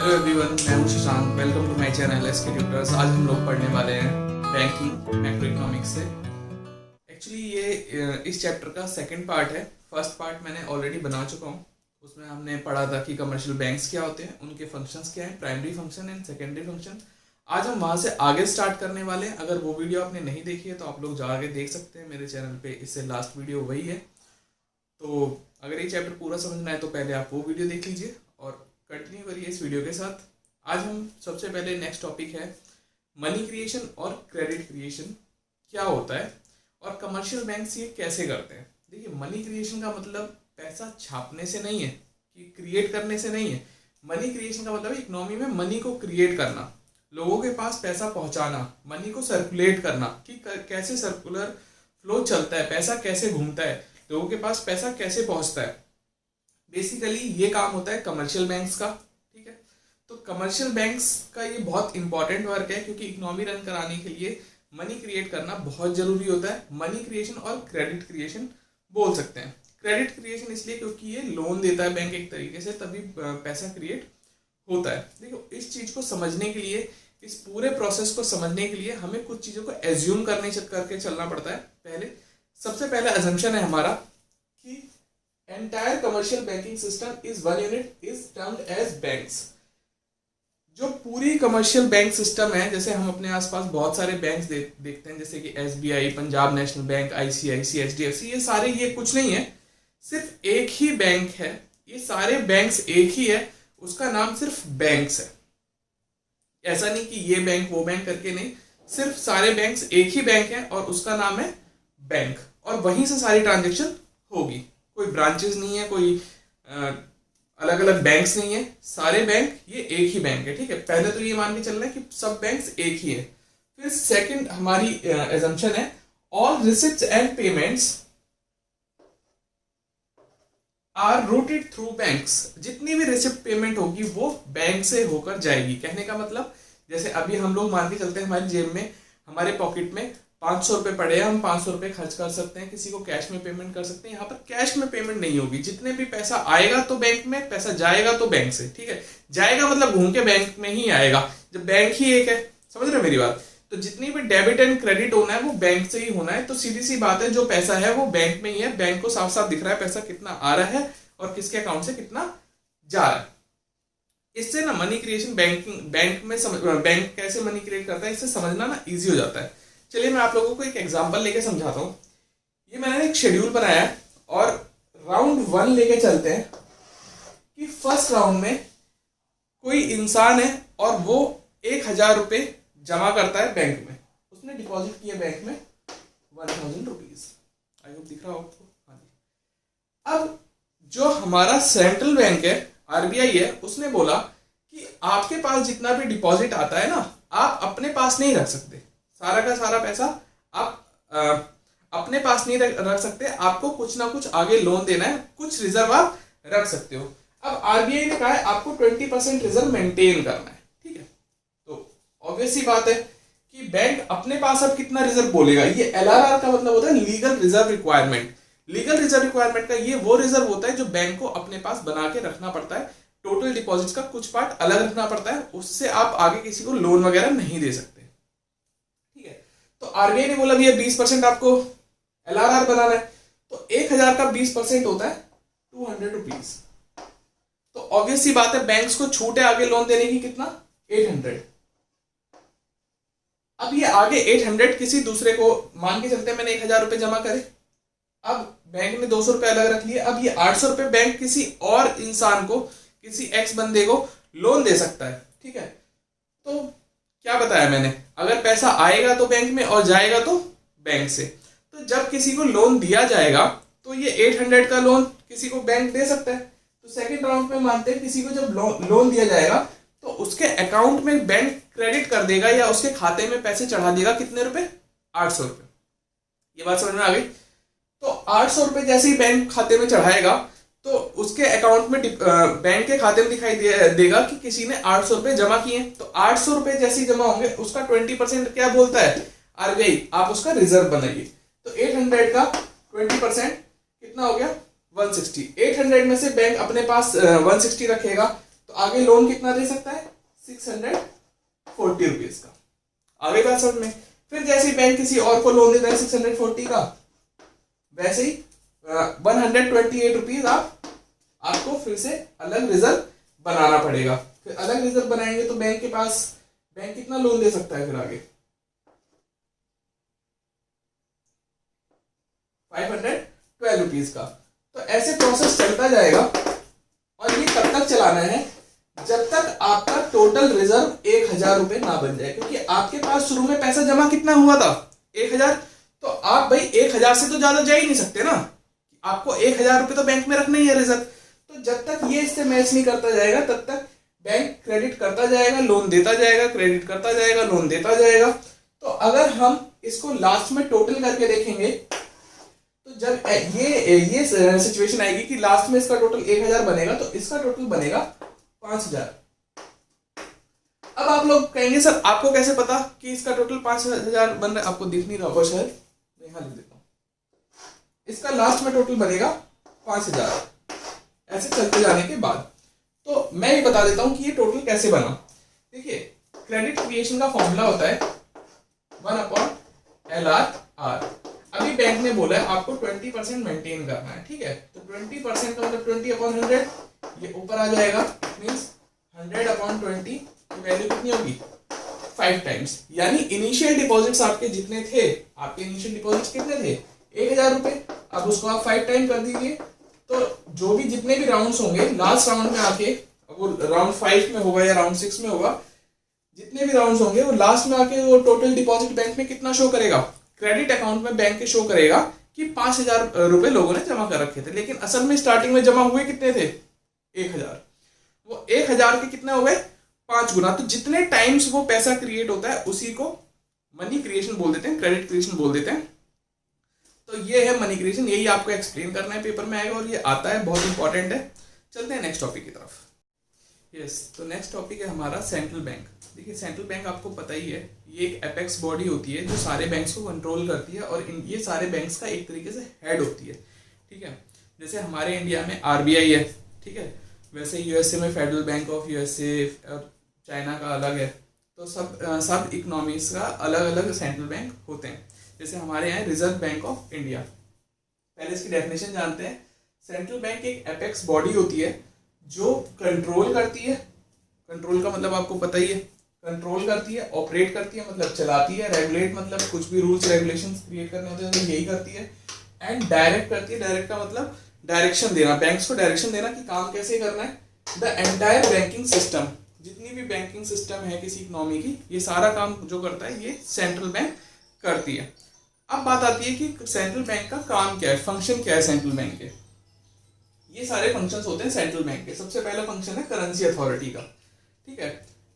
Hello everyone, मैं हूं Shashank. Welcome to my channel SK tutors. आज हम लोग पढ़ने वाले हैं बैंकिंग मैक्रो इकोनॉमिक्स से। एक्चुअली ये इस चैप्टर का सेकंड पार्ट है। फर्स्ट पार्ट मैंने ऑलरेडी बना चुका हूं। उसमें हमने पढ़ा था कि कमर्शियल बैंक्स क्या होते हैं, उनके फंक्शंस क्या हैं, primary function and secondary function. आज हम वहाँ से आगे स्टार्ट करने वाले हैं। अगर वो वीडियो आपने नहीं देखी है तो आप लोग जाके देख सकते हैं मेरे चैनल पे। इससे लास्ट वीडियो वही है। तो अगर ये चैप्टर पूरा समझना है तो पहले आप वो वीडियो देख लीजिए और कंटिन्यू करिए इस वीडियो के साथ। आज हम सबसे पहले नेक्स्ट टॉपिक है मनी क्रिएशन और क्रेडिट क्रिएशन क्या होता है और कमर्शियल बैंक्स ये कैसे करते हैं। देखिए, मनी क्रिएशन का मतलब पैसा छापने से नहीं है, कि क्रिएट करने से नहीं है। मनी क्रिएशन का मतलब इकोनॉमी में मनी को क्रिएट करना, लोगों के पास पैसा पहुंचाना, मनी को सर्कुलेट करना, कि कैसे सर्कुलर फ्लो चलता है, पैसा कैसे घूमता है, लोगों के पास पैसा कैसे पहुंचता है। बेसिकली ये काम होता है कमर्शियल बैंक्स का। ठीक है, तो कमर्शियल बैंक्स का ये बहुत इंपॉर्टेंट वर्क है, क्योंकि इकोनॉमी रन कराने के लिए मनी क्रिएट करना बहुत जरूरी होता है। मनी क्रिएशन और क्रेडिट क्रिएशन बोल सकते हैं। क्रेडिट क्रिएशन इसलिए क्योंकि ये लोन देता है बैंक एक तरीके से, तभी पैसा क्रिएट होता है। देखो, इस चीज को समझने के लिए, इस पूरे प्रोसेस को समझने के लिए हमें कुछ चीजों को एज्यूम करके चलना पड़ता है। सबसे पहला अजम्पशन है हमारा कि entire commercial banking system is one unit is termed as banks. जो पूरी कमर्शियल बैंक सिस्टम है, जैसे हम अपने आसपास बहुत सारे बैंक्स देखते हैं, जैसे कि SBI, Punjab national bank, ICIC, HDFC, ये सारे ये कुछ नहीं है, सिर्फ एक ही बैंक है। ये सारे बैंक्स एक ही है, उसका नाम सिर्फ बैंक्स है। ऐसा नहीं कि ये बैंक वो बैंक करके, नहीं, सिर्फ सारे बैंक्स एक ही बैंक है और उसका नाम है बैंक, और वहीं से सारी ट्रांजेक्शन होगी। कोई ब्रांचेस नहीं है, कोई अलग अलग बैंक्स नहीं है, सारे बैंक ये एक ही बैंक है। ठीक है, पहले तो ये मान के चलना है कि सब बैंक्स एक ही है। फिर सेकंड हमारी assumption है all receipts and payments are routed through banks. जितनी भी रिसिप्ट पेमेंट होगी वो बैंक से होकर जाएगी। कहने का मतलब, जैसे अभी हम लोग मान के चलते हैं हमारी जेब में, हमारे पॉकेट में 500 रुपए पड़े हैं, हम 500 रुपए खर्च कर सकते हैं, किसी को कैश में पेमेंट कर सकते हैं। यहाँ पर कैश में पेमेंट नहीं होगी। जितने भी पैसा आएगा तो बैंक में, पैसा जाएगा तो बैंक से। ठीक है, जाएगा मतलब घूम के बैंक में ही आएगा, जब बैंक ही एक है। समझ रहे हो मेरी बात? तो जितनी भी डेबिट एंड क्रेडिट होना है वो बैंक से ही होना है। तो सीधी सी बात है, जो पैसा है वो बैंक में ही है। बैंक को साफ साफ दिख रहा है पैसा कितना आ रहा है और किसके अकाउंट से कितना जा रहा है। इससे ना मनी क्रिएशन बैंक कैसे मनी क्रिएट करता है, इससे समझना ना ईजी हो जाता है। चलिए मैं आप लोगों को एक एग्जांपल लेके समझाता हूँ। ये मैंने एक शेड्यूल बनाया है और राउंड 1 लेके चलते हैं कि फर्स्ट राउंड में कोई इंसान है और वो 1000 रुपये जमा करता है बैंक में। उसने डिपॉजिट किया बैंक में 1000 रुपीज। आई होप दिख रहा हो आपको? हाँ जी। अब जो हमारा सेंट्रल बैंक है, आरबीआई है, उसने बोला कि आपके पास जितना भी डिपॉजिट आता है ना, आप अपने पास नहीं रख सकते। सारा का सारा पैसा आप अपने पास नहीं रख सकते, आपको कुछ ना कुछ आगे लोन देना है, कुछ रिजर्व आप रख सकते हो। अब आरबीआई ने कहा है आपको 20% रिजर्व मेंटेन करना है। ठीक है, तो ऑब्वियस सी बात है कि बैंक अपने पास अब कितना रिजर्व बोलेगा। ये एलआरआर का मतलब होता है legal reserve requirement. Legal reserve requirement का ये वो रिजर्व होता है जो बैंक को अपने पास बना के रखना पड़ता है। टोटल डिपॉजिट का कुछ पार्ट अलग रखना पड़ता है, उससे आप आगे किसी को लोन वगैरह नहीं दे सकते। ठीक है, तो आरबीआई ने बोला भैया 20% आपको एलआरआर बनाना है, तो 1000 का 20% होता है 200 रुपीज। तो ऑब्वियस सी बात है बैंक्स को छूट है आगे लोन देने की, कितना? 800। अब ये आगे 800 किसी दूसरे को, मान के चलते हैं मैंने 1000 रुपए जमा करे, अब बैंक ने 200 रुपए अलग रख लिए, अब ये 800 रुपए बैंक किसी और इंसान को, किसी एक्स बंदे को लोन दे सकता है। ठीक है, तो क्या बताया मैंने, अगर पैसा आएगा तो बैंक में और जाएगा तो बैंक से। तो जब किसी को लोन दिया जाएगा तो ये 800 का लोन किसी को बैंक दे सकता है। तो सेकंड राउंड में मानते हैं किसी को जब लोन दिया जाएगा तो उसके अकाउंट में बैंक क्रेडिट कर देगा या उसके खाते में पैसे चढ़ा देगा। कितने रुपए? 800 रुपए। ये बात समझ में आ गई? तो 800 रुपए जैसे ही बैंक खाते में चढ़ाएगा तो उसके अकाउंट में बैंक के खाते में दिखाई देगा कि किसी ने 800 रुपए जमा किए। तो 800 रुपए जैसे ही जमा होंगे उसका 20% क्या बोलता है आरबीआई, आप उसका रिजर्व बनाइए। तो 800 का 20% कितना हो गया? 160। 800 में से बैंक अपने पास 160 रखेगा, तो तो आगे लोन कितना दे सकता है, 640 रुपीज का। आगे बात समझ में। फिर जैसे ही बैंक किसी और को लोन देता है 640 का, वैसे ही 128 रुपीज आपको फिर से अलग रिजर्व बनाना पड़ेगा। फिर अलग रिजर्व बनाएंगे तो बैंक कितना लोन दे सकता है फिर आगे, 512 रुपीज का। तो ऐसे प्रोसेस चलता जाएगा और ये तब तक चलाना है जब तक आपका टोटल रिजर्व 1000 रुपए ना बन जाए। क्योंकि आपके पास शुरू में पैसा जमा कितना हुआ था, 1000, तो आप भाई 1000 से तो ज्यादा जा ही नहीं सकते ना, आपको 1000 रुपए तो बैंक में रखना ही है रिजर्व। तो जब तक ये इससे मैच नहीं करता जाएगा तब तक बैंक क्रेडिट करता जाएगा, लोन देता जाएगा, क्रेडिट करता जाएगा, लोन देता जाएगा। तो अगर हम इसको लास्ट में टोटल करके देखेंगे तो जब ये सिचुएशन आएगी कि लास्ट में इसका टोटल 1000 बनेगा तो इसका टोटल बनेगा 5000। अब आप लोग कहेंगे सर आपको कैसे पता कि इसका टोटल 5000 बन रहा है, आपको दिख नहीं रहा होगा शायद, मैं यहां लिख देता हूं। इसका लास्ट में टोटल बनेगा 5000 ऐसे चलते जाने के बाद। तो मैं ये बता देता हूं कि ये टोटल कैसे बना। देखिए क्रेडिट क्रिएशन का फॉर्मूला होता है 1/LRR। अभी बैंक ने बोला है आपको 20% मेंटेन करना है, ठीक है। तो 20% का मतलब 20/100, ये ऊपर आ जाएगा, मींस 100/20 की वैल्यू कितनी होगी, 5 टाइम्स। यानी इनिशियल डिपॉजिट्स आपके जितने थे, आपके इनिशियल डिपॉजिट्स कितने थे, 1000 रुपए। अब उसको आप 5 टाइम कर दीजिए, तो जो भी जितने भी राउंड्स होंगे लास्ट राउंड में आके, वो राउंड 5 में होगा या राउंड 6 में होगा, जितने भी राउंड्स होंगे वो लास्ट में आके वो टोटल डिपॉजिट बैंक में कितना शो करेगा, क्रेडिट अकाउंट में बैंक के शो करेगा कि 5000 रुपए लोगों ने जमा कर रखे थे। लेकिन असल में स्टार्टिंग में जमा हुए कितने थे, 1000। वो 1000 के कितने हो गए, 5 गुना। तो जितने टाइम्स वो पैसा क्रिएट होता है उसी को मनी क्रिएशन बोल देते हैं, क्रेडिट क्रिएशन बोल देते हैं। तो ये है मनी क्रिएशन, यही आपको एक्सप्लेन करना है, पेपर में आएगा और ये आता है, बहुत इंपॉर्टेंट है। चलते हैं नेक्स्ट टॉपिक की तरफ। यस, तो नेक्स्ट टॉपिक है हमारा सेंट्रल बैंक। देखिए सेंट्रल बैंक आपको पता ही है, ये एक एपेक्स बॉडी होती है जो सारे बैंक्स को कंट्रोल करती है और ये सारे बैंक्स का एक तरीके से हेड होती है, ठीक है। जैसे हमारे इंडिया में आरबीआई है, ठीक है, वैसे यूएसए में फेडरल बैंक ऑफ यूएसए और चाइना का अलग है। तो सब इकोनॉमीज का अलग अलग सेंट्रल बैंक होते हैं। जैसे हमारे यहाँ रिजर्व बैंक ऑफ इंडिया, पहले इसकी डेफिनेशन जानते हैं। सेंट्रल बैंक एक एपेक्स बॉडी होती है जो कंट्रोल करती है, कंट्रोल का मतलब आपको पता ही है, कंट्रोल करती है, ऑपरेट करती है मतलब चलाती है, रेगुलेट मतलब कुछ भी रूल्स रेगुलेशंस क्रिएट करने होते हैं तो यही करती है, एंड डायरेक्ट करती है। डायरेक्ट का मतलब डायरेक्शन देना, बैंक्स को डायरेक्शन देना कि काम कैसे करना है। द एंटायर बैंकिंग सिस्टम, जितनी भी बैंकिंग सिस्टम है किसी इकोनॉमी की, ये सारा काम जो करता है ये सेंट्रल बैंक करती है। अब बात आती है कि सेंट्रल बैंक का काम क्या है, फंक्शन क्या है सेंट्रल बैंक के। ये सारे फंक्शंस होते हैं सेंट्रल बैंक के। सबसे पहला फंक्शन है करेंसी अथॉरिटी का, ठीक है।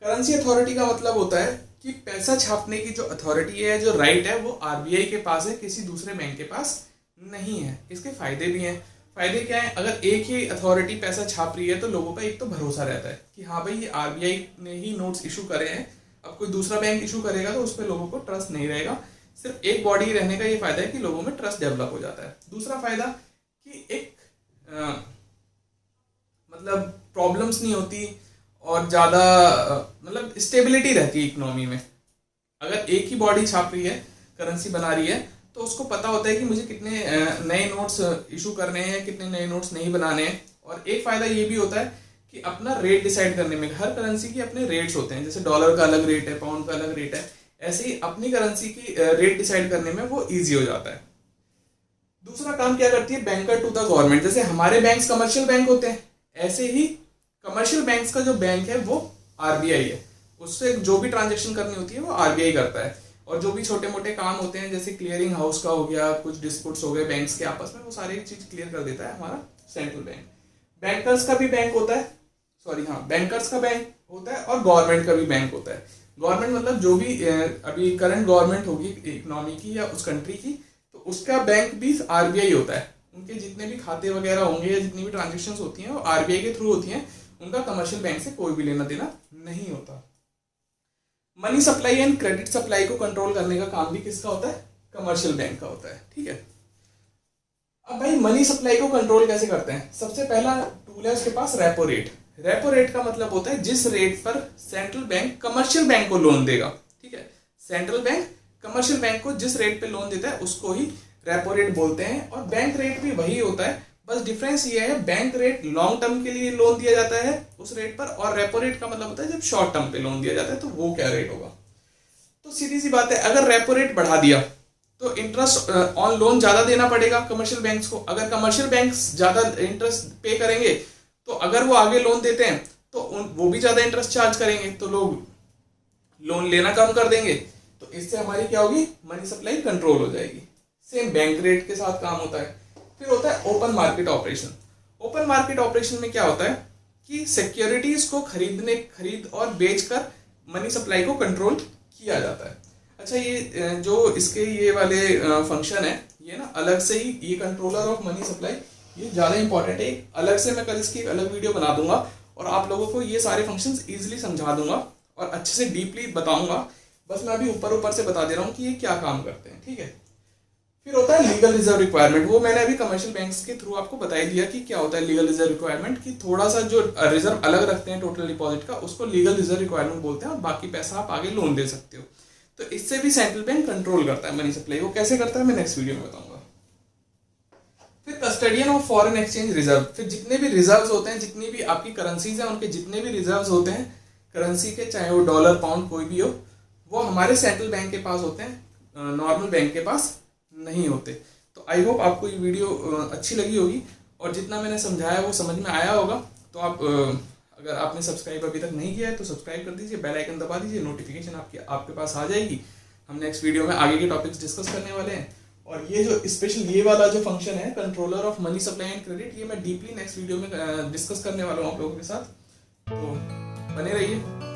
करेंसी अथॉरिटी का मतलब होता है कि पैसा छापने की जो अथॉरिटी है, जो राइट है, वो आरबीआई के पास है, किसी दूसरे बैंक के पास नहीं है। इसके फायदे भी हैं। फायदे क्या है, अगर एक ही अथॉरिटी पैसा छाप रही है तो लोगों का एक तो भरोसा रहता है कि हाँ भाई ये आरबीआई ने ही नोट्स इशू करे हैं, अब कोई दूसरा बैंक इशू करेगा तो उस पर लोगों को ट्रस्ट नहीं रहेगा। सिर्फ एक बॉडी रहने का ये फायदा है कि लोगों में ट्रस्ट डेवलप हो जाता है। दूसरा फायदा कि एक मतलब प्रॉब्लम्स नहीं होती और ज़्यादा मतलब स्टेबिलिटी रहती है इकोनॉमी में। अगर एक ही बॉडी छाप रही है, करेंसी बना रही है, तो उसको पता होता है कि मुझे कितने नए नोट्स इशू करने हैं, कितने नए नोट्स नहीं बनाने हैं। और एक फ़ायदा ये भी होता है कि अपना रेट डिसाइड करने में, हर करेंसी के अपने रेट्स होते हैं, जैसे डॉलर का अलग रेट है, पाउंड का अलग रेट है, ऐसे ही अपनी करेंसी की रेट डिसाइड करने में वो ईजी हो जाता है। दूसरा काम क्या करती है, बैंकर टू द गवर्नमेंट। जैसे हमारे बैंक्स कमर्शियल बैंक होते हैं, ऐसे ही कमर्शियल बैंक्स का जो बैंक है वो आरबीआई है, उससे जो भी ट्रांजेक्शन करनी होती है वो आरबीआई करता है। और जो भी छोटे मोटे काम होते हैं जैसे क्लियरिंग हाउस का हो गया, कुछ डिस्प्यूट्स हो गए बैंक्स के आपस में, वो सारी चीज क्लियर कर देता है हमारा सेंट्रल बैंक। बैंकर्स का भी बैंक होता है, बैंकर्स का बैंक होता है और गवर्नमेंट का भी बैंक होता है। गवर्नमेंट मतलब जो भी अभी करंट गवर्नमेंट होगी इकोनॉमी की या उस कंट्री की, तो उसका बैंक भी आरबीआई होता है। उनके जितने भी खाते वगैरह होंगे या जितनी भी ट्रांजेक्शन होती हैं वो आरबीआई के थ्रू होती हैं, उनका कमर्शियल बैंक से कोई भी लेना देना नहीं होता। Money supply and credit supply को कंट्रोल करने का काम भी किसका होता है, कमर्शियल बैंक का होता है, ठीक है। अब भाई मनी सप्लाई को कंट्रोल कैसे करते हैं, सबसे पहला टूल है उसके पास रेपो रेट। रेपो रेट का मतलब होता है जिस रेट पर सेंट्रल बैंक कमर्शियल बैंक को लोन देगा, ठीक है। सेंट्रल बैंक कमर्शियल बैंक को जिस रेट पे लोन देता है उसको ही रेपो रेट बोलते हैं। और बैंक रेट भी वही होता है, बस डिफरेंस ये है बैंक रेट लॉन्ग टर्म के लिए लोन दिया जाता है उस रेट पर, और रेपो रेट का मतलब होता है जब शॉर्ट टर्म पे लोन दिया जाता है तो वो क्या रेट होगा। तो सीधी सी बात है, अगर रेपो रेट बढ़ा दिया तो इंटरेस्ट ऑन लोन ज्यादा देना पड़ेगा कमर्शियल बैंक्स को। अगर कमर्शियल बैंक्स ज्यादा इंटरेस्ट पे करेंगे तो अगर वो आगे लोन देते हैं तो वो भी ज्यादा इंटरेस्ट चार्ज करेंगे, तो लोग लोन लेना कम कर देंगे। तो इससे हमारी क्या होगी, मनी सप्लाई कंट्रोल हो जाएगी। सेम बैंक रेट के साथ काम होता है। फिर होता है open market operation. Open market operation में क्या होता है कि सिक्योरिटीज को खरीद और बेचकर मनी सप्लाई को कंट्रोल किया जाता है। अच्छा, ये जो इसके ये वाले फंक्शन है, ये ना अलग से ही, ये कंट्रोलर ऑफ मनी सप्लाई, ये ज्यादा इंपॉर्टेंट है। अलग से मैं कल इसकी एक अलग वीडियो बना दूंगा और आप लोगों को ये सारे फंक्शंस इजीली समझा दूंगा और अच्छे से डीपली बताऊंगा। बस मैं अभी ऊपर से बता दे रहा हूँ कि ये क्या काम करते हैं, ठीक है। फिर होता है लीगल रिजर्व रिक्वायरमेंट। वो मैंने अभी कमर्शियल बैंक्स के थ्रू आपको बता ही दिया कि क्या होता है लीगल रिजर्व रिक्वायरमेंट, कि थोड़ा सा जो रिजर्व अलग रखते हैं टोटल डिपॉजिट का उसको लीगल रिजर्व रिक्वायरमेंट बोलते हैं, और बाकी पैसा आप आगे लोन दे सकते हो। तो इससे भी सेंट्रल बैंक कंट्रोल करता है मनी सप्लाई। वो कैसे करता है मैं नेक्स्ट वीडियो में बताऊंगा। फिर custodian of foreign exchange reserve. फिर जितने भी रिजर्व्स होते हैं, जितनी भी आपकी करेंसीज हैं, उनके जितने भी रिजर्व्स होते हैं करेंसी के, चाहे वो डॉलर पाउंड कोई भी हो, वो हमारे सेंट्रल बैंक के पास होते हैं, नॉर्मल बैंक के पास नहीं होते। तो आई होप आपको ये वीडियो अच्छी लगी होगी और जितना मैंने समझाया वो समझ में आया होगा। तो आप अगर आपने सब्सक्राइब अभी तक नहीं किया है तो सब्सक्राइब कर दीजिए, बेल आइकन दबा दीजिए, नोटिफिकेशन आपके पास आ जाएगी। हम नेक्स्ट वीडियो में आगे के टॉपिक्स डिस्कस करने वाले हैं। और ये जो स्पेशल ये वाला जो फंक्शन है controller of money supply and credit, ये मैं डीपली नेक्स्ट वीडियो में डिस्कस करने वाला हूँ आप लोगों के साथ। तो बने रहिए।